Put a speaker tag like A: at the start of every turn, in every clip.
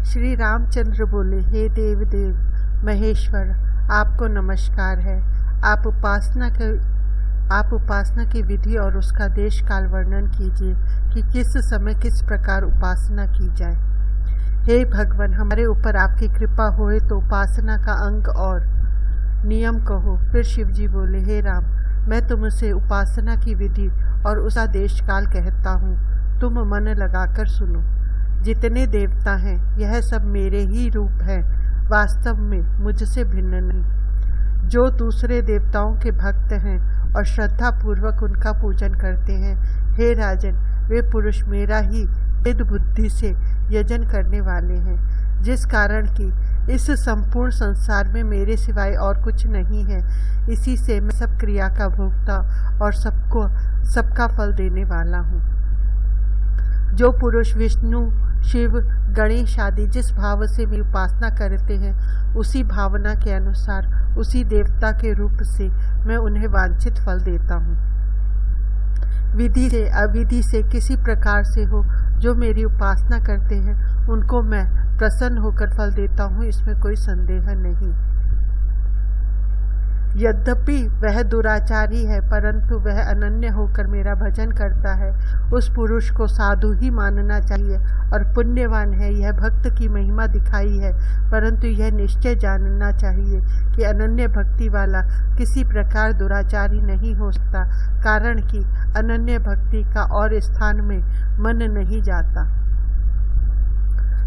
A: श्री रामचंद्र बोले, हे देव महेश्वर, आपको नमस्कार है। आप उपासना की विधि और उसका देश काल वर्णन कीजिए कि किस समय किस प्रकार उपासना की जाए। हे भगवान, हमारे ऊपर आपकी कृपा होए तो उपासना का अंग और नियम कहो। फिर शिव जी बोले, हे राम, मैं तुमसे उपासना की विधि और उसका देश काल कहता हूँ, तुम मन लगाकर सुनो। जितने देवता हैं यह सब मेरे ही रूप हैं, वास्तव में मुझसे भिन्न नहीं। जो दूसरे देवताओं के भक्त हैं और श्रद्धा पूर्वक उनका पूजन करते हैं, हे राजन, वे पुरुष मेरा ही वेद बुद्धि से यजन करने वाले हैं, जिस कारण कि इस संपूर्ण संसार में मेरे सिवाय और कुछ नहीं है। इसी से मैं सब क्रिया का भोक्ता और सबका फल देने वाला हूँ। जो पुरुष विष्णु, शिव, गणेश आदि जिस भाव से मेरी उपासना करते हैं, उसी भावना के अनुसार उसी देवता के रूप से मैं उन्हें वांछित फल देता हूँ। विधि से अविधि से किसी प्रकार से हो, जो मेरी उपासना करते हैं उनको मैं प्रसन्न होकर फल देता हूँ, इसमें कोई संदेह नहीं। यद्यपि वह दुराचारी है, परंतु वह अनन्य होकर मेरा भजन करता है, उस पुरुष को साधु ही मानना चाहिए और पुण्यवान है। यह भक्त की महिमा दिखाई है, परंतु यह निश्चय जानना चाहिए कि अनन्य भक्ति वाला किसी प्रकार दुराचारी नहीं हो सकता, कारण कि अनन्य भक्ति का और स्थान में मन नहीं जाता।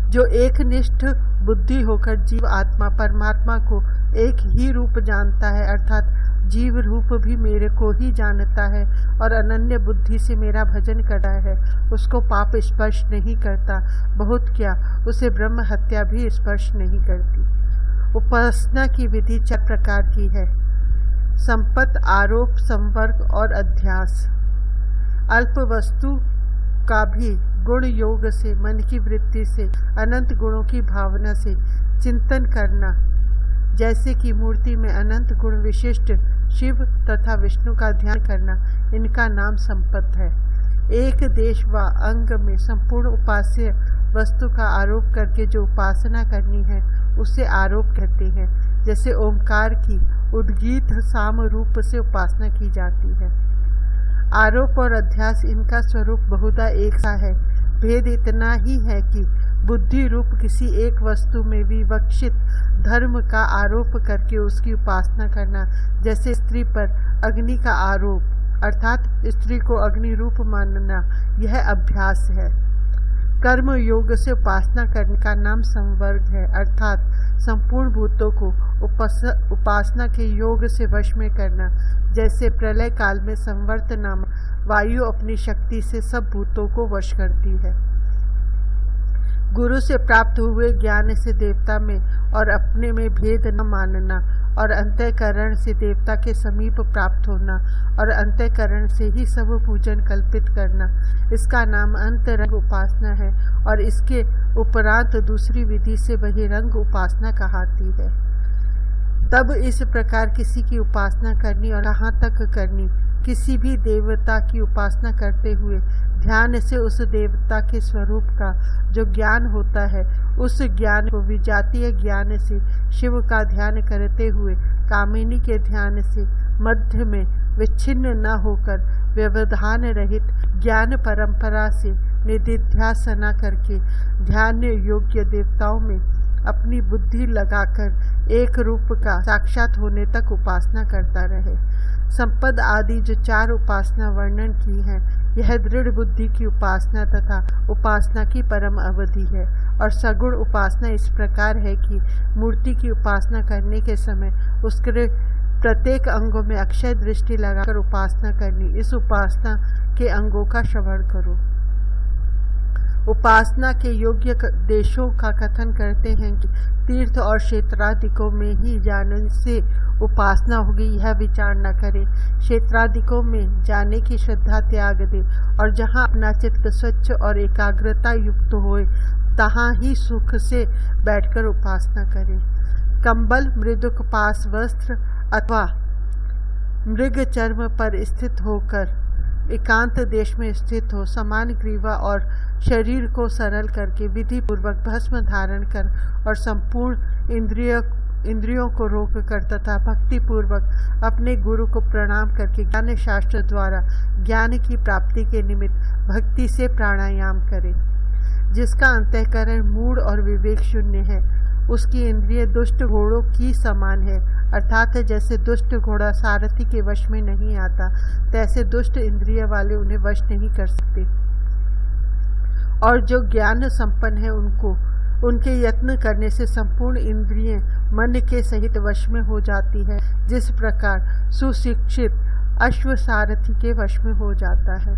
A: जो एक निष्ठ बुद्धि होकर जीव आत्मा परमात्मा को एक ही रूप जानता है, अर्थात जीव रूप भी मेरे को ही जानता है और अनन्य बुद्धि से मेरा भजन करता है, उसको पाप स्पर्श नहीं करता, बहुत क्या उसे ब्रह्म हत्या भी स्पर्श नहीं करती। उपासना की विधि 4 प्रकार की है: संपत, आरोप, संवर्ग और अध्यास। अल्प वस्तु का भी गुण योग से, मन की वृत्ति से, अनंत गुणों की भावना से चिंतन करना, जैसे कि मूर्ति में अनंत गुण विशिष्ट शिव तथा विष्णु का ध्यान करना, इनका नाम संपत है। एक देश व अंग में संपूर्ण उपास्य वस्तु का आरोप करके जो उपासना करनी है उसे आरोप कहते हैं। जैसे ओंकार की उद्गीत साम रूप से उपासना की जाती है। आरोप और अध्यास, इनका स्वरूप बहुधा एक सा है, भेद इतना ही है कि बुद्धि रूप किसी एक वस्तु में विवक्षित धर्म का आरोप करके उसकी उपासना करना, जैसे स्त्री पर अग्नि का आरोप अर्थात स्त्री को अग्नि रूप मानना, यह अभ्यास है। कर्म योग से उपासना करने का नाम संवर्ग है, अर्थात संपूर्ण भूतों को उपासना के योग से वश में करना, जैसे प्रलय काल में संवर्त नामक वायु अपनी शक्ति से सब भूतों को वश करती है। गुरु से प्राप्त हुए ज्ञान से देवता में और अपने में भेद न मानना और अंतःकरण से देवता के समीप प्राप्त होना और अंतःकरण से ही सब पूजन कल्पित करना, इसका नाम अंतरंग उपासना है और इसके उपरांत दूसरी विधि से बहिरंग उपासना कहलाती है। तब इस प्रकार किसी की उपासना करनी और कहाँ तक करनी, किसी भी देवता की उपासना करते हुए ध्यान से उस देवता के स्वरूप का जो ज्ञान होता है, उस ज्ञान को विजातीय ज्ञान से शिव का ध्यान करते हुए कामिनी के ध्यान से मध्य में विच्छिन्न न होकर व्यवधान रहित ज्ञान परंपरा से निधिध्यासना करके ध्यान योग्य देवताओं में अपनी बुद्धि लगाकर एक रूप का साक्षात होने तक उपासना करता रहे। संपद आदि जो 4 उपासना वर्णन की है, यह दृढ़ बुद्धि की उपासना तथा उपासना की परम अवधि है। और सगुण उपासना इस प्रकार है कि मूर्ति की उपासना करने के समय उसके प्रत्येक अंगों में अक्षय दृष्टि लगाकर उपासना करनी। इस उपासना के अंगों का श्रवण करो। उपासना के योग्य देशों का कथन करते हैं कि तीर्थ और क्षेत्रादिकों में ही जाने से उपासना होगी, यह विचार न करे। क्षेत्रादिकों में जाने की श्रद्धा त्याग दे और जहाँ अपना चित्त स्वच्छ और एकाग्रता युक्त होए, तहाँ ही सुख से बैठकर उपासना करे। कंबल, मृदुक पास वस्त्र अथवा मृग चर्म पर स्थित होकर एकांत देश में स्थित हो, समान ग्रीवा और शरीर को सरल करके विधि पूर्वक भस्म धारण कर और संपूर्ण इंद्रियों को रोक कर तथा भक्ति पूर्वक अपने गुरु को प्रणाम करके ज्ञान शास्त्र द्वारा ज्ञान की प्राप्ति के निमित्त भक्ति से प्राणायाम करे। जिसका अंतःकरण मूढ़ और विवेक शून्य है, उसकी इंद्रिय दुष्ट घोड़ों की समान है, अर्थात जैसे दुष्ट घोड़ा सारथी के वश में नहीं आता, तैसे दुष्ट इंद्रिय वाले उन्हें वश नहीं कर सकते। और जो ज्ञान संपन्न है उनके यत्न करने से संपूर्ण इंद्रिय मन के सहित वश में हो जाती है, जिस प्रकार सुशिक्षित अश्व सारथी के वश में हो जाता है।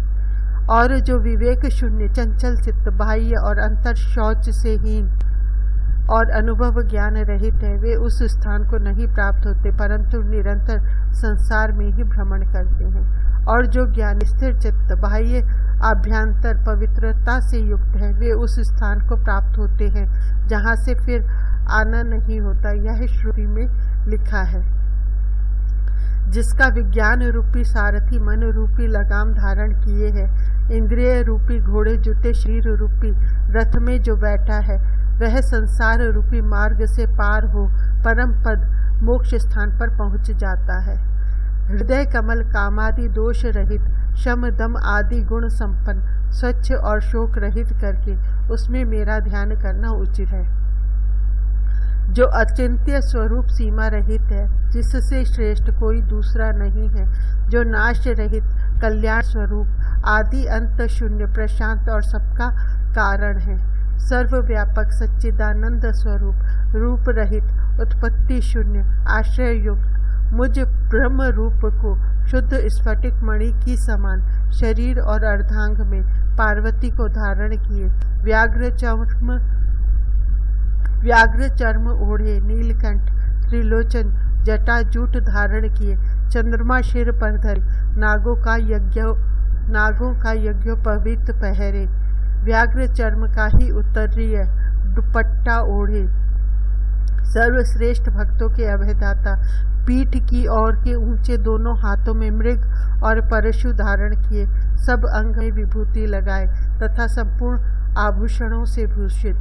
A: और जो विवेक शून्य, चंचल चित्त, बाह्य और अंतर शौच से हीन और अनुभव ज्ञान रहित है, वे उस स्थान को नहीं प्राप्त होते, परंतु निरंतर संसार में ही भ्रमण करते हैं। और जो ज्ञान स्थिर चित्त, बाह्य आभ्यंतर पवित्रता से युक्त है, वे उस स्थान को प्राप्त होते हैं जहाँ से फिर आना नहीं होता। यह श्रुति में लिखा है। जिसका विज्ञान रूपी सारथी मन रूपी लगाम धारण किए है, इंद्रिय रूपी घोड़े जुते शरीर रूपी रथ में जो बैठा है, वह संसार रूपी मार्ग से पार हो परम पद मोक्ष स्थान पर पहुंच जाता है। हृदय कमल कामादि दोष रहित, शम दम आदि गुण संपन्न, स्वच्छ और शोक रहित करके उसमें मेरा ध्यान करना उचित है। जो अचिंत्य स्वरूप सीमा रहित है, जिससे श्रेष्ठ कोई दूसरा नहीं है, जो नाश रहित कल्याण स्वरूप आदि अंत शून्य प्रशांत और सबका कारण है, सर्वव्यापक सच्चिदानंद स्वरूप रूप रहित उत्पत्ति शून्य आश्रय युक्त मुझ ब्रह्म रूप को शुद्ध स्फटिक मणि की समान शरीर और अर्धांग में पार्वती को धारण किए, व्याघ्र चर्म ओढ़े, नीलकंठ त्रिलोचन जटा जूट धारण किए, चंद्रमा सिर पर धरे, नागों का यज्ञोपवीत पहरे, व्याघ्र चर्म का ही उत्तरीय दुपट्टा ओढ़े, सर्वश्रेष्ठ भक्तों के अभयदाता, पीठ की ओर के ऊंचे दोनों हाथों में मृग और परशु धारण किए, सब अंग में विभूति लगाए तथा संपूर्ण आभूषणों से भूषित,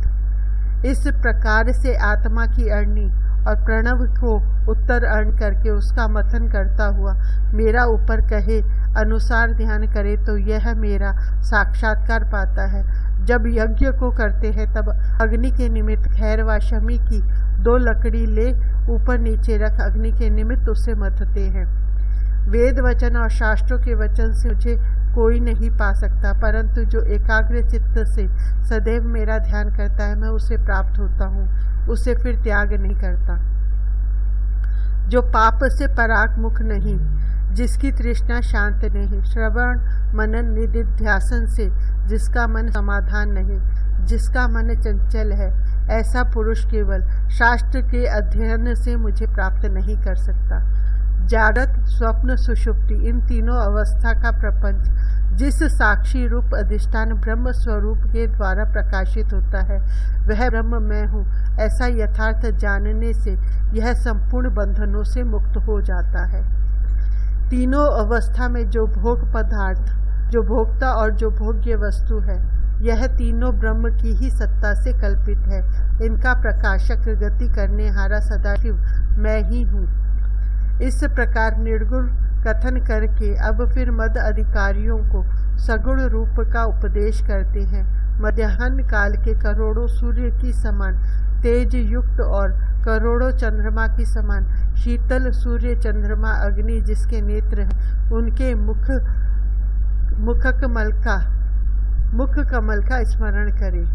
A: इस प्रकार से आत्मा की अरणी और प्रणव को उत्तर अर्ण करके उसका मथन करता हुआ मेरा ऊपर कहे अनुसार ध्यान करे तो यह मेरा साक्षात्कार पाता है। जब यज्ञ को करते हैं तब अग्नि के निमित्त खैर व शमी की 2 लकड़ी ले ऊपर नीचे रख अग्नि के निमित्त उसे मथते हैं। वेद वचन और शास्त्रों के वचन से मुझे कोई नहीं पा सकता, परंतु जो एकाग्र चित्त से सदैव मेरा ध्यान करता है, मैं उसे प्राप्त होता हूँ, उसे फिर त्याग नहीं करता। जो पाप से परागमुख नहीं, जिसकी तृष्णा शांत नहीं, श्रवण मनन निधिध्यासन से जिसका मन समाधान नहीं, जिसका मन चंचल है, ऐसा पुरुष केवल शास्त्र के अध्ययन से मुझे प्राप्त नहीं कर सकता। जागृत स्वप्न सुषुप्ति इन तीनों अवस्था का प्रपंच जिस साक्षी रूप अधिष्ठान ब्रह्म स्वरूप के द्वारा प्रकाशित होता है, वह ब्रह्म मैं हूँ, ऐसा यथार्थ जानने से यह संपूर्ण बंधनों से मुक्त हो जाता है। तीनों अवस्था में जो भोग पदार्थ, जो भोक्ता और जो भोग्य वस्तु है, यह तीनों ब्रह्म की ही सत्ता से कल्पित है। इनका प्रकाशक गति करने हारा सदाशिव मैं ही हूँ। इस प्रकार निर्गुण कथन करके अब फिर मद अधिकारियों को सगुण रूप का उपदेश करते हैं। मध्याह्न काल के करोड़ों सूर्य की समान तेज युक्त और करोड़ों चंद्रमा की समान शीतल सूर्य चंद्रमा अग्नि जिसके नेत्र हैं, उनके मुख कमल का स्मरण करें।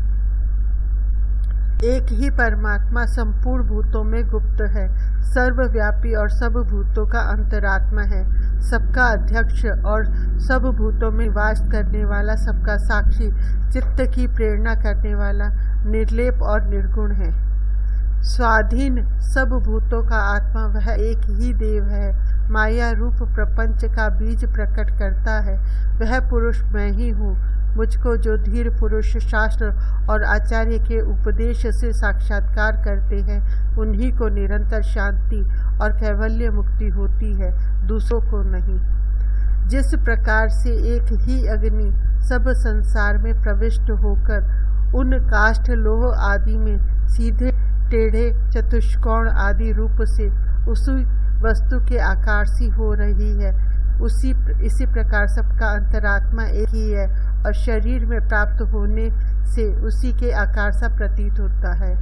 A: एक ही परमात्मा संपूर्ण भूतों में गुप्त है, सर्वव्यापी और सब भूतों का अंतरात्मा है, सबका अध्यक्ष और सब भूतों में वास करने वाला, सबका साक्षी, चित्त की प्रेरणा करने वाला, निर्लेप और निर्गुण है। स्वाधीन सब भूतों का आत्मा वह एक ही देव है, माया रूप प्रपंच का बीज प्रकट करता है, वह पुरुष मैं ही हूँ। मुझको जो धीर पुरुष शास्त्र और आचार्य के उपदेश से साक्षात्कार करते हैं, उन्हीं को निरंतर शांति और कैवल्य मुक्ति होती है, दूसरों को नहीं। जिस प्रकार से एक ही अग्नि सब संसार में प्रविष्ट होकर उन काष्ठ लोह आदि में सीधे टेढ़े चतुष्कोण आदि रूप से उसी वस्तु के आकार सी हो रही है, इसी प्रकार सबका अंतरात्मा एक ही है और शरीर में प्राप्त होने से उसी के आकार सा प्रतीत होता है।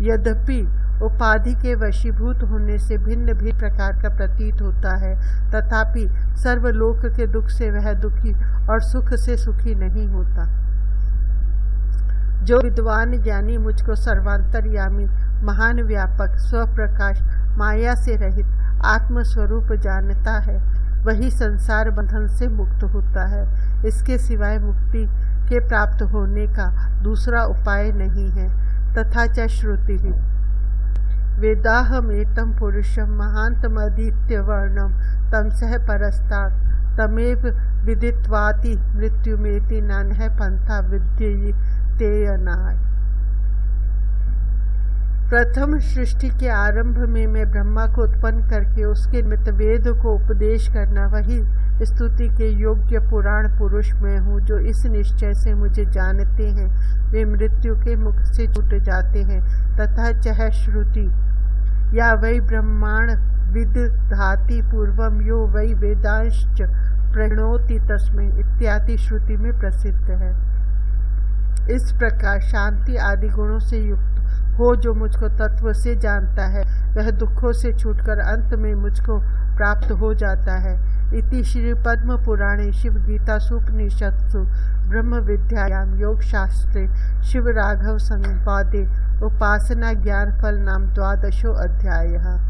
A: यद्यपि उपाधि के वशीभूत होने से भिन्न भिन्न प्रकार का प्रतीत होता है, तथापि सर्वलोक के दुख से वह दुखी और सुख से सुखी नहीं होता। जो विद्वान ज्ञानी मुझको सर्वांतर्यामी महान व्यापक स्वप्रकाश माया से रहित आत्मस्वरूप जानता है, वही संसार बंधन से मुक्त होता है। इसके सिवाय मुक्ति के प्राप्त होने का दूसरा उपाय नहीं है। तथा च श्रुति वेदाहमेतं पुरुषं महान्तमदित्य वर्णम तमसः परस्तात् तमेव विदित्वाति मृत्युमेति नान्यः पंथा विद्यतेयनाय। प्रथम सृष्टि के आरंभ में मैं ब्रह्मा को उत्पन्न करके उसके निमित्त वेद को उपदेश करना, वही स्तुति के योग्य पुराण पुरुष मैं हूँ। जो इस निश्चय से मुझे जानते हैं वे मृत्यु के मुख से छूट जाते हैं। तथा चह श्रुति या वै ब्रह्माण विदधाति पूर्वम यो वै वेदांश्च प्रणोति तस्मै इत्यादि श्रुति में प्रसिद्ध है। इस प्रकार शांति आदि गुणों से युक्त हो जो मुझको तत्व से जानता है, वह दुखों से छूटकर अंत में मुझको प्राप्त हो जाता है। इति श्री पद्म पुराणे शिव गीता सुपनिषत्सु ब्रह्म विद्यायाम योग शास्त्रे शिव राघव संवादे उपासना ज्ञान फल नाम 12 अध्यायः।